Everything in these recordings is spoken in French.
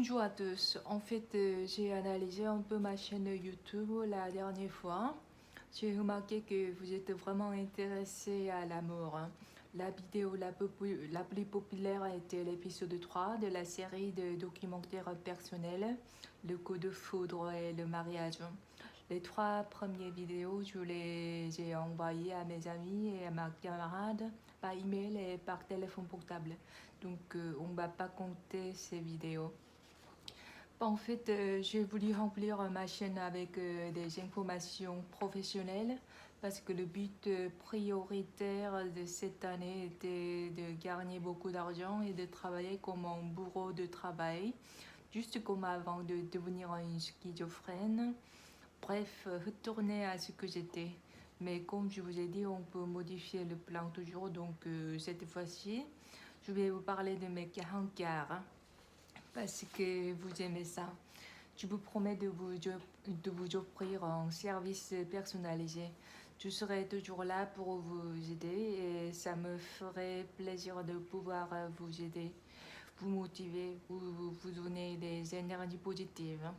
Bonjour à tous. En fait, j'ai analysé un peu ma chaîne YouTube la dernière fois. J'ai remarqué que vous êtes vraiment intéressé à l'amour, hein. La vidéo la plus populaire a été l'épisode 3 de la série de documentaires personnels, Le coup de foudre et le mariage. Les trois premières vidéos, je les ai envoyées à mes amis et à ma camarade par email et par téléphone portable. Donc, on ne va pas compter ces vidéos. En fait, j'ai voulu remplir ma chaîne avec des informations professionnelles parce que le but prioritaire de cette année était de gagner beaucoup d'argent et de travailler comme un bureau de travail, juste comme avant de devenir une schizophrène. Bref, retourner à ce que j'étais. Mais comme je vous ai dit, on peut modifier le plan toujours. Donc, cette fois-ci, je vais vous parler de mes 40 quarts parce que vous aimez ça. Je vous promets de vous offrir un service personnalisé. Je serai toujours là pour vous aider et ça me ferait plaisir de pouvoir vous aider, vous motiver, vous donner des énergies positives.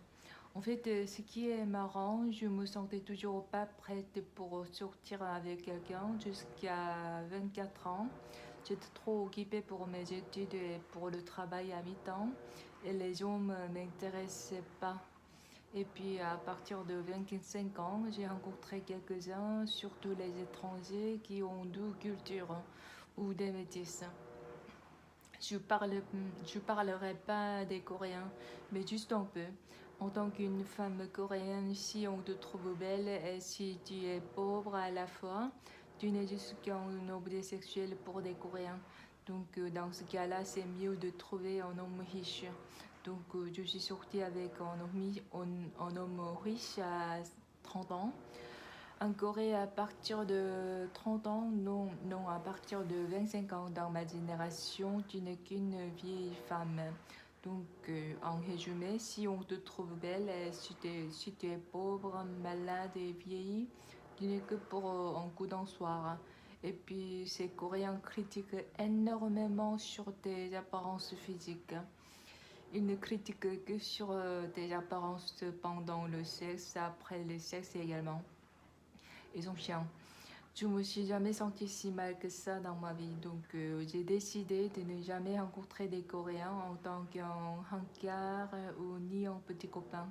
En fait, ce qui est marrant, je me sentais toujours pas prête pour sortir avec quelqu'un jusqu'à 24 ans. J'étais trop occupée pour mes études et pour le travail à mi-temps et les hommes ne m'intéressaient pas. Et puis à partir de 25 ans, j'ai rencontré quelques-uns, surtout les étrangers qui ont deux cultures ou des métis. Je parlerai pas des Coréens, mais juste un peu. En tant qu'une femme coréenne, si on te trouve belle et si tu es pauvre à la fois, tu n'es juste qu'un objet sexuel pour des Coréens. Donc dans ce cas-là, c'est mieux de trouver un homme riche. Donc je suis sortie avec un homme riche à 30 ans. En Corée, à partir de 30 ans, non, à partir de 25 ans, dans ma génération, tu n'es qu'une vieille femme. Donc, en résumé, si on te trouve belle, et si tu es pauvre, malade et vieille, tu n'es que pour un coup d'un soir. Et puis, ces Coréens critiquent énormément sur tes apparences physiques. Ils ne critiquent que sur tes apparences pendant le sexe, après le sexe également. Ils sont chiants. Je me suis jamais sentie si mal que ça dans ma vie, donc j'ai décidé de ne jamais rencontrer des Coréens en tant qu'un hankar ou ni un petit copain.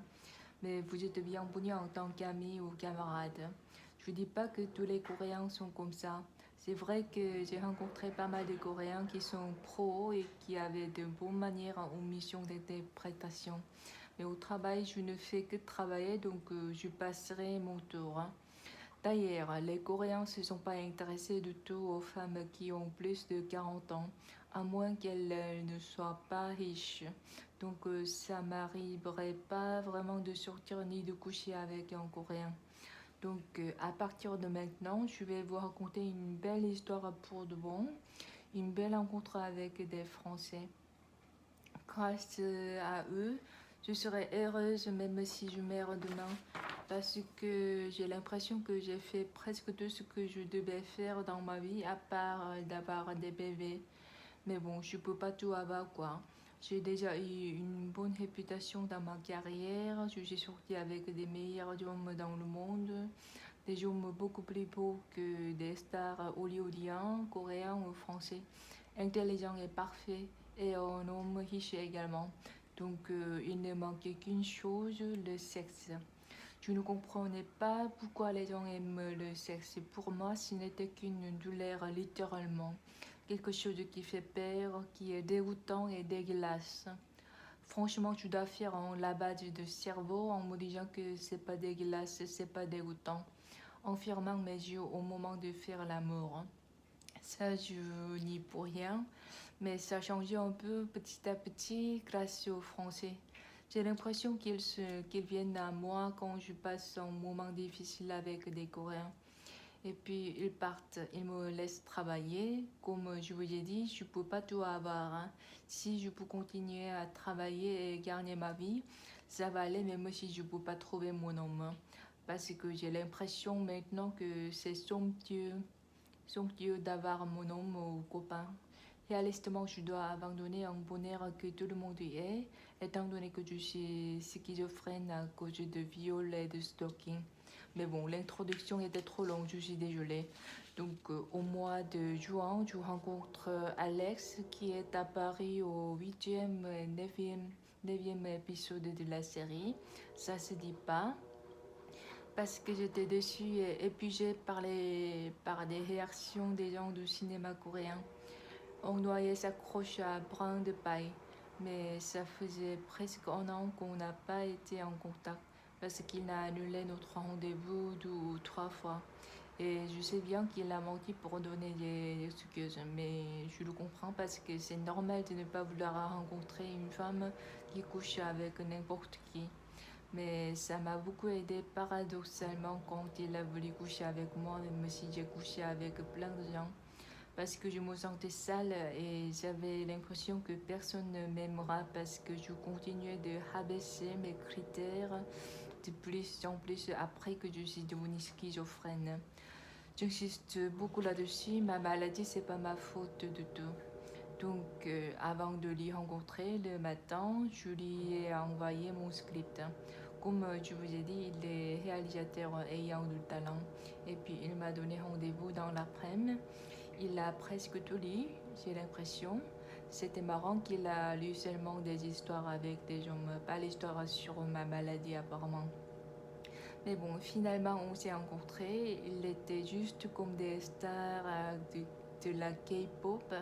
Mais vous êtes bienvenus en tant qu'ami ou camarade. Je ne dis pas que tous les Coréens sont comme ça. C'est vrai que j'ai rencontré pas mal de Coréens qui sont pros et qui avaient de bonnes manières en mission d'interprétation. Mais au travail, je ne fais que travailler, donc je passerai mon tour, hein. D'ailleurs, les Coréens ne se sont pas intéressés du tout aux femmes qui ont plus de 40 ans, à moins qu'elles ne soient pas riches. Donc ça m'arriverait pas vraiment de sortir ni de coucher avec un Coréen. Donc à partir de maintenant, je vais vous raconter une belle histoire pour de bon, une belle rencontre avec des Français. Grâce à eux, je serai heureuse même si je meurs demain parce que j'ai l'impression que j'ai fait presque tout ce que je devais faire dans ma vie à part d'avoir des bébés. Mais bon, je peux pas tout avoir quoi. J'ai déjà eu une bonne réputation dans ma carrière. Je suis sortie avec des meilleurs hommes dans le monde. Des hommes beaucoup plus beaux que des stars hollywoodiens, coréens ou français. Intelligent et parfait et un homme riche également. Donc il ne manquait qu'une chose, le sexe. Je ne comprenais pas pourquoi les gens aiment le sexe. Pour moi, ce n'était qu'une douleur littéralement. Quelque chose qui fait peur, qui est dégoûtant et dégueulasse. Franchement, tu dois faire un lavage de cerveau en me disant que c'est pas dégueulasse, c'est pas dégoûtant. En fermant mes yeux au moment de faire l'amour. Ça, je n'y pour rien, mais ça a changé un peu petit à petit grâce aux Français. J'ai l'impression qu'ils viennent à moi quand je passe un moment difficile avec des Coréens. Et puis ils partent, ils me laissent travailler. Comme je vous ai dit, je ne peux pas tout avoir, hein. Si je peux continuer à travailler et gagner ma vie, ça va aller même si je ne peux pas trouver mon homme, hein. Parce que j'ai l'impression maintenant que c'est somptueux d'avoir mon homme ou copain. Réalistement, je dois abandonner un bonheur que tout le monde est, étant donné que je suis schizophrène à cause de viol et de stalking. Mais bon, l'introduction était trop longue, je suis désolée. Donc, au mois de juin, je rencontre Alex qui est à Paris au 8e et 9e épisode de la série. Ça se dit pas. Parce que j'étais déçue et épuisée par des réactions des gens du cinéma coréen. On doit s'accrocher à brin de paille, mais ça faisait presque un an qu'on n'a pas été en contact parce qu'il a annulé notre rendez-vous 2 ou 3 fois. Et je sais bien qu'il a menti pour donner des excuses, mais je le comprends parce que c'est normal de ne pas vouloir rencontrer une femme qui couche avec n'importe qui. Mais ça m'a beaucoup aidé paradoxalement quand il a voulu coucher avec moi, même si j'ai couché avec plein de gens parce que je me sentais sale et j'avais l'impression que personne ne m'aimera parce que je continuais de rabaisser mes critères de plus en plus après que je suis devenue schizophrène. J'insiste beaucoup là-dessus, ma maladie c'est pas ma faute du tout. Donc avant de l'y rencontrer le matin, je lui ai envoyé mon script. Comme je vous ai dit, il est réalisateur ayant du talent. Et puis il m'a donné rendez-vous dans l'après-midi. Il a presque tout lu, j'ai l'impression. C'était marrant qu'il a lu seulement des histoires avec des hommes, pas l'histoire sur ma maladie apparemment. Mais bon, finalement, on s'est rencontrés. Il était juste comme des stars de la K-pop.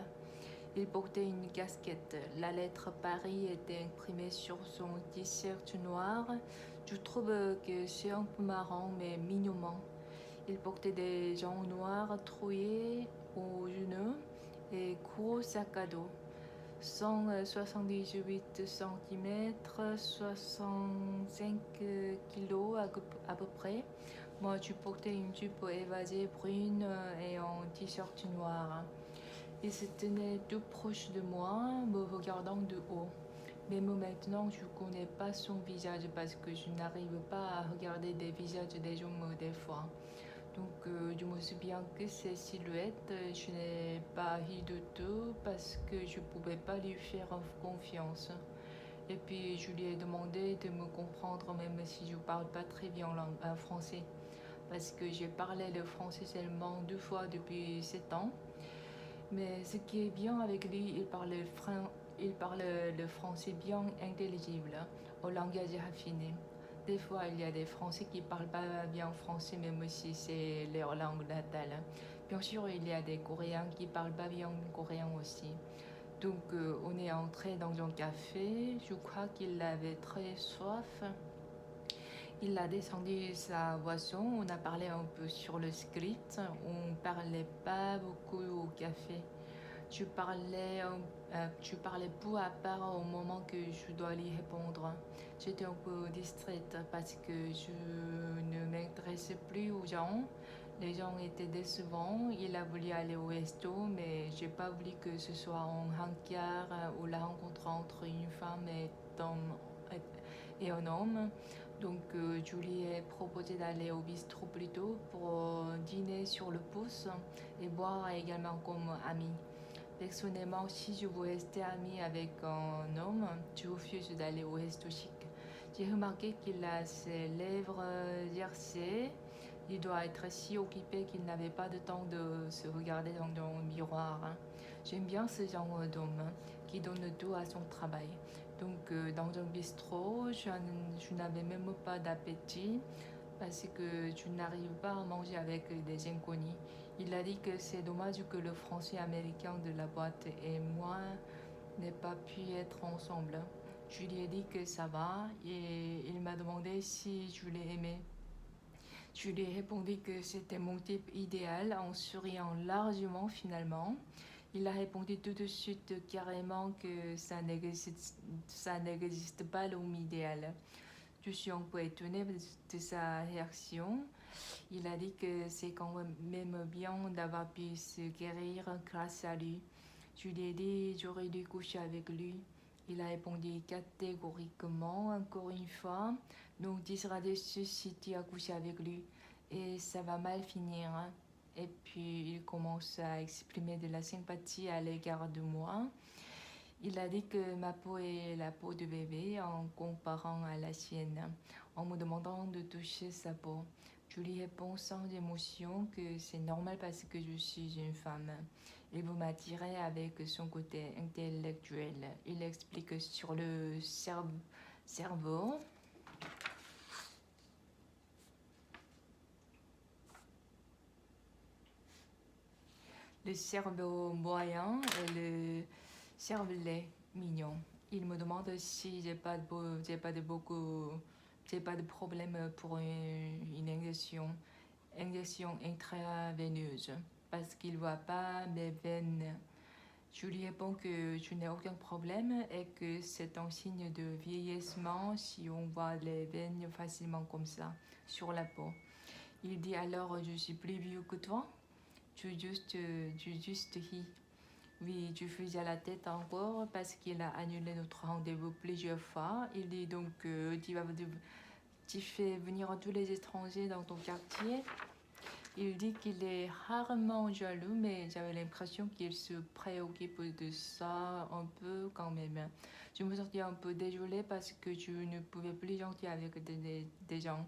Il portait une casquette. La lettre Paris était imprimée sur son t-shirt noir. Je trouve que c'est un peu marrant, mais mignon. Il portait des jambes noires trouées aux genoux et gros sac à dos. 178 cm, 65 kilos à peu près. Moi, je portais une jupe évasée brune et un t-shirt noir. Il se tenait tout proche de moi, me regardant de haut. Même maintenant, je ne connais pas son visage parce que je n'arrive pas à regarder des visages des hommes des fois. Donc, je me souviens que ces silhouettes, je n'ai pas ri de tout parce que je ne pouvais pas lui faire confiance. Et puis, je lui ai demandé de me comprendre même si je ne parle pas très bien français. Parce que j'ai parlé le français seulement 2 fois depuis 7 ans. Mais ce qui est bien avec lui, il parle le français bien intelligible, au langage raffiné. Des fois, il y a des Français qui ne parlent pas bien français, même si c'est leur langue natale. Bien sûr, il y a des Coréens qui ne parlent pas bien coréen aussi. Donc, on est entré dans un café. Je crois qu'il avait très soif. Il a descendu sa boisson. On a parlé un peu sur le script. On ne parlait pas beaucoup au café. Je parlais peu à part au moment que je dois lui répondre. J'étais un peu distraite parce que je ne m'intéressais plus aux gens. Les gens étaient décevants. Il a voulu aller au resto, mais j'ai pas voulu que ce soit un rencard ou la rencontre entre une femme et un homme. Donc, je lui ai proposé d'aller au bistrot plutôt pour dîner sur le pouce et boire également comme amis. Personnellement, si je veux rester amie avec un homme, je refuse d'aller au resto chic. J'ai remarqué qu'il a ses lèvres gercées. Il doit être si occupé qu'il n'avait pas de temps de se regarder dans un miroir. J'aime bien ce genre d'homme qui donne tout à son travail. Donc, dans un bistrot, je n'avais même pas d'appétit parce que je n'arrive pas à manger avec des inconnus. Il a dit que c'est dommage que le français américain de la boîte et moi n'aient pas pu être ensemble. Je lui ai dit que ça va et il m'a demandé si je l'aimais. Je lui ai répondu que c'était mon type idéal en souriant largement finalement. Il a répondu tout de suite carrément que ça n'existe pas l'homme idéal. Je suis un peu étonnée de sa réaction. Il a dit que c'est quand même bien d'avoir pu se guérir grâce à lui. Je lui ai dit que j'aurais dû coucher avec lui. Il a répondu catégoriquement, encore une fois. Donc tu seras déçu si tu as couché avec lui. Et ça va mal finir. Et puis il commence à exprimer de la sympathie à l'égard de moi. Il a dit que ma peau est la peau de bébé en comparant à la sienne, en me demandant de toucher sa peau. Je lui réponds sans émotion que c'est normal parce que je suis une femme. Il veut m'attirer avec son côté intellectuel. Il explique sur le cerveau. Le cerveau moyen et le cervelet mignon. Il me demande si j'ai pas de problème pour une injection intraveineuse parce qu'il voit pas mes veines. Je lui réponds que je n'ai aucun problème et que c'est un signe de vieillissement si on voit les veines facilement comme ça sur la peau. Il dit alors je suis plus vieux que toi. Tu juste ris. Oui, tu faisais la tête encore parce qu'il a annulé notre rendez-vous plusieurs fois. Il dit donc que tu fais venir tous les étrangers dans ton quartier. Il dit qu'il est rarement jaloux, mais j'avais l'impression qu'il se préoccupe de ça un peu quand même. Je me sentais un peu désolée parce que je ne pouvais plus gentil avec des gens.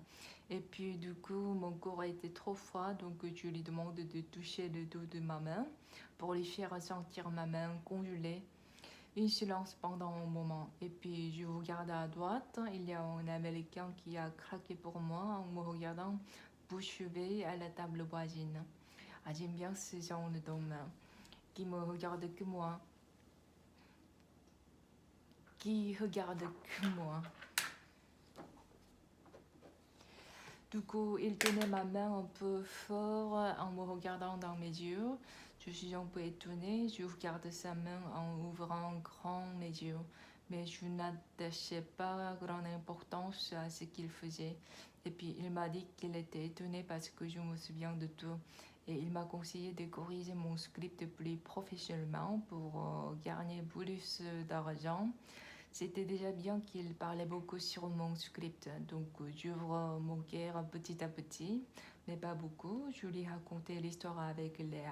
Et puis du coup, mon corps était trop froid, donc je lui demande de toucher le dos de ma main pour lui faire sentir ma main congelée. Une silence pendant un moment. Et puis je regarde à droite, il y a un Américain qui a craqué pour moi en me regardant bouche bée à la table voisine. Ah, j'aime bien ce genre d'homme qui me regarde que moi. Qui regarde que moi. Du coup, il tenait ma main un peu fort en me regardant dans mes yeux. Je suis un peu étonnée. Je regarde sa main en ouvrant grand mes yeux. Mais je n'attachais pas grande importance à ce qu'il faisait. Et puis, il m'a dit qu'il était étonné parce que je me souviens de tout. Et il m'a conseillé de corriger mon script plus professionnellement pour gagner plus d'argent. C'était déjà bien qu'il parlait beaucoup sur mon script, donc j'ouvre mon cœur petit à petit, mais pas beaucoup. Je lui racontais l'histoire avec les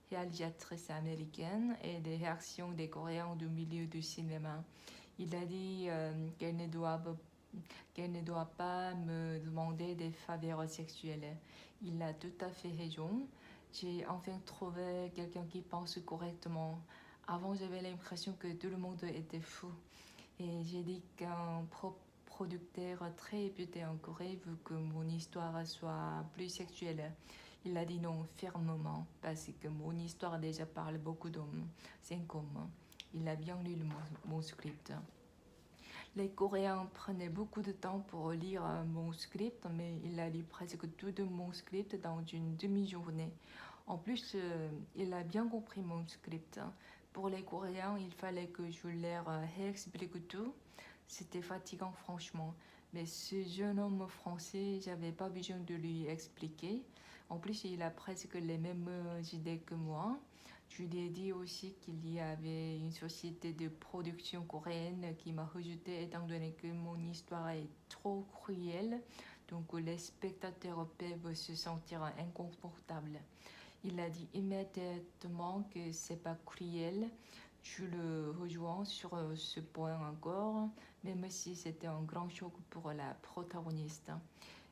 réalisatrices américaines et des réactions des Coréens du milieu du cinéma. Il a dit qu'elle ne doit pas me demander des faveurs sexuelles. Il a tout à fait raison. J'ai enfin trouvé quelqu'un qui pense correctement. Avant, j'avais l'impression que tout le monde était fou. Et j'ai dit qu'un producteur très réputé en Corée veut que mon histoire soit plus sexuelle. Il a dit non fermement parce que mon histoire déjà parle beaucoup d'hommes. 5 hommes. Il a bien lu mon script. Les Coréens prenaient beaucoup de temps pour lire mon script, mais il a lu presque tout de mon script dans une demi-journée. En plus, il a bien compris mon script. Pour les Coréens, il fallait que je leur réexplique tout. C'était fatigant, franchement. Mais ce jeune homme français, j'avais pas besoin de lui expliquer. En plus, il a presque les mêmes idées que moi. Je lui ai dit aussi qu'il y avait une société de production coréenne qui m'a rejeté étant donné que mon histoire est trop cruelle. Donc les spectateurs peuvent se sentir inconfortables. Il a dit immédiatement que c'est pas cruel. Je le rejoins sur ce point encore, même si c'était un grand choc pour la protagoniste.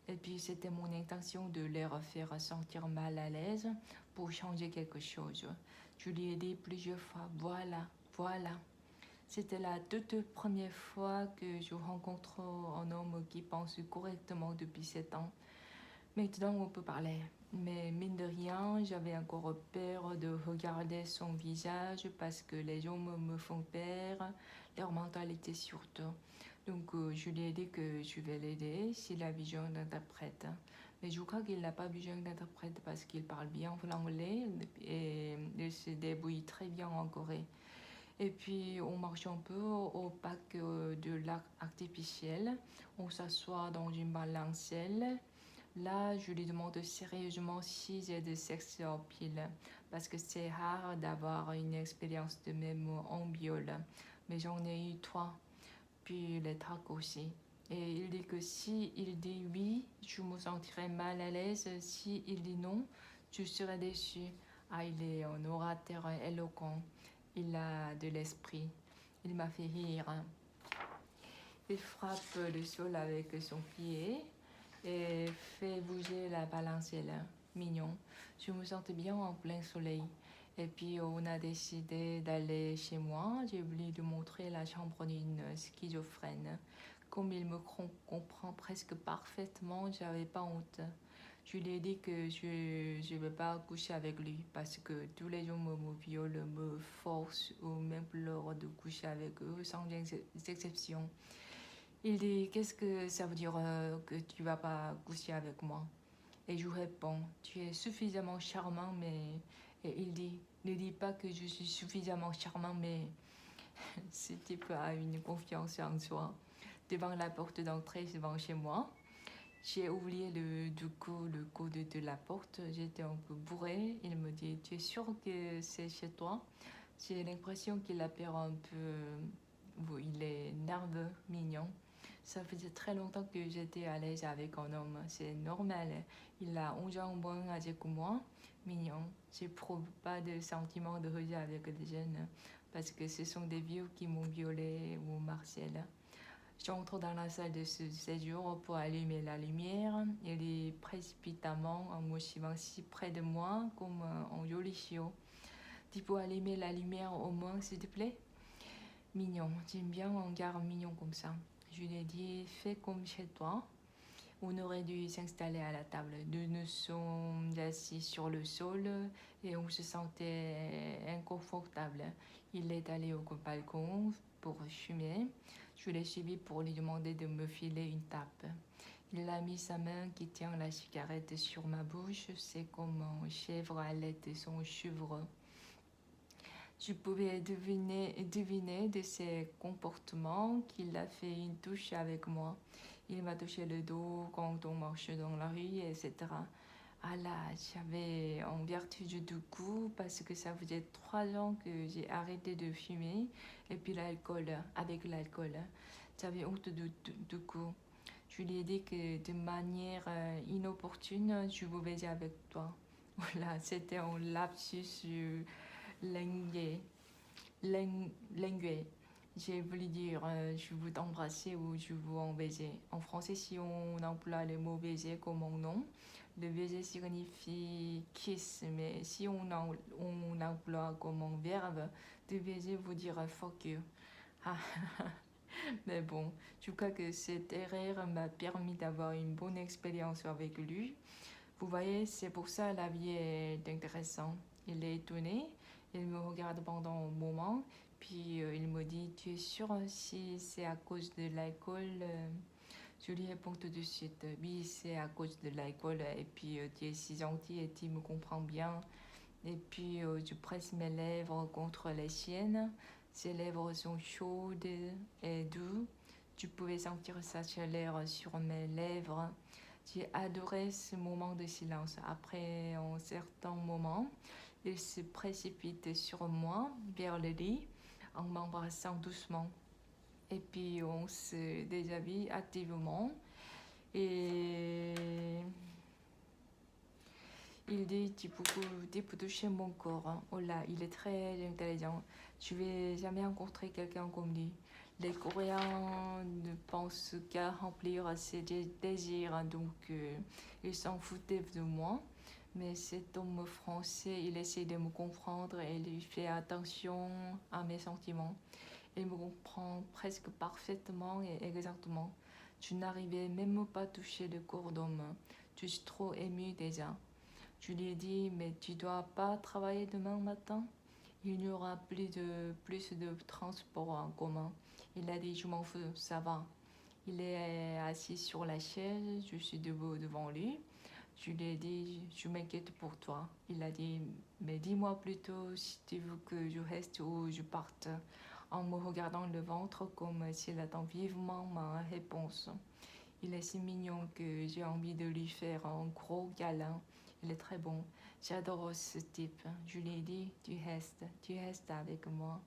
Et puis c'était mon intention de leur faire sentir mal à l'aise pour changer quelque chose. Je lui ai dit plusieurs fois, voilà, voilà. C'était la toute première fois que je rencontre un homme qui pense correctement depuis 7 ans. Maintenant, on peut parler. Mais mine de rien, j'avais encore peur de regarder son visage parce que les hommes me font peur, leur mentalité surtout. Donc, je lui ai dit que je vais l'aider s'il a besoin d'interprète. Mais je crois qu'il n'a pas besoin d'interprète parce qu'il parle bien l'anglais et il se débrouille très bien en Corée. Et puis, on marche un peu au parc de l'arc artificiel. On s'assoit dans une balancelle. Là, je lui demande sérieusement si j'ai de sexe en pile, parce que c'est rare d'avoir une expérience de même en biole. Mais j'en ai eu 3, puis les tracts aussi. Et il dit que si il dit oui, je me sentirai mal à l'aise. Si il dit non, Tu serais déçu. Ah, il est un orateur éloquent. Il a de l'esprit. Il m'a fait rire. Il frappe le sol avec son pied et fait bouger la balancelle. Mignon. Je me sentais bien en plein soleil. Et puis on a décidé d'aller chez moi. J'ai oublié de montrer la chambre d'une schizophrène. Comme il me comprend presque parfaitement, j'avais pas honte. Je lui ai dit que je ne vais pas coucher avec lui parce que tous les hommes me violent, me forcent ou m'implorent de coucher avec eux sans exception. Il dit, qu'est-ce que ça veut dire que tu vas pas coucher avec moi? Et je réponds, tu es suffisamment charmant, mais... Et il dit, ne dis pas que je suis suffisamment charmant, mais ce type a une confiance en soi. Devant la porte d'entrée, devant chez moi, j'ai oublié le code de la porte. J'étais un peu bourrée. Il me dit, tu es sûr que c'est chez toi? J'ai l'impression qu'il a peur un peu. Il est nerveux, mignon. Ça faisait très longtemps que j'étais à l'aise avec un homme. C'est normal. Il a 11 ans moins âgé que moi. Mignon. J'éprouve pas de sentiment de rejet avec des jeunes parce que ce sont des vieux qui m'ont violé ou Martial. J'entre dans la salle de séjour pour allumer la lumière. Il est précipitamment en me suivant si près de moi comme un joli chiot. Tu peux allumer la lumière au moins, s'il te plaît? Mignon. J'aime bien un gars mignon comme ça. Je lui ai dit, fais comme chez toi. On aurait dû s'installer à la table. Nous nous sommes assis sur le sol et on se sentait inconfortable. Il est allé au balcon pour fumer. Je l'ai suivi pour lui demander de me filer une tape. Il a mis sa main qui tient la cigarette sur ma bouche. C'est comme un chèvre allait son chevreau. Je pouvais deviner de ses comportements qu'il a fait une touche avec moi. Il m'a touché le dos quand on marchait dans la rue, etc. Ah là, j'avais un vertige du goût parce que ça faisait 3 ans que j'ai arrêté de fumer. Et puis avec l'alcool, j'avais honte du goût. Je lui ai dit que de manière inopportune, je voulais avec toi. Voilà, c'était un lapsus lingué. Lingué. J'ai voulu dire je veux t'embrasser ou je veux en baiser. En français, si on emploie le mot baiser comme un nom, le baiser signifie kiss, mais si on emploie comme un verbe, de baiser veut dire fuck you. Ah, mais bon, je crois que cette erreur m'a permis d'avoir une bonne expérience avec lui. Vous voyez, c'est pour ça la vie est intéressante. Il est étonné, il me regarde pendant un moment, puis il me dit, tu es sûr si c'est à cause de l'alcool? Je lui réponds tout de suite, oui, c'est à cause de l'alcool, et puis tu es si gentil et tu me comprends bien. Et puis je presse mes lèvres contre les siennes. Ses lèvres sont chaudes et douces. Tu pouvais sentir sa chaleur sur mes lèvres. J'ai adoré ce moment de silence. Après un certain moment, il se précipite sur moi, vers le lit, en m'embrassant doucement. Et puis on se déshabille activement. Et il dit, tu peux toucher mon corps. Hein. Oh là, il est très intelligent. Je vais jamais rencontrer quelqu'un comme lui. Les Coréens ne pensent qu'à remplir ses désirs, hein, donc ils s'en foutaient de moi. Mais cet homme français, il essaie de me comprendre et il fait attention à mes sentiments. Il me comprend presque parfaitement et exactement. Je n'arrivais même pas à toucher le corps d'homme. Je suis trop émue déjà. Je lui ai dit, mais tu dois pas travailler demain matin? Il n'y aura plus de transport en commun. Il a dit, je m'en fous, ça va. Il est assis sur la chaise, je suis debout devant lui. Je lui ai dit, je m'inquiète pour toi. Il a dit, mais dis-moi plutôt si tu veux que je reste ou je parte, en me regardant le ventre comme s'il attend vivement ma réponse. Il est si mignon que j'ai envie de lui faire un gros câlin. Il est très bon. J'adore ce type. Je lui ai dit, tu restes avec moi.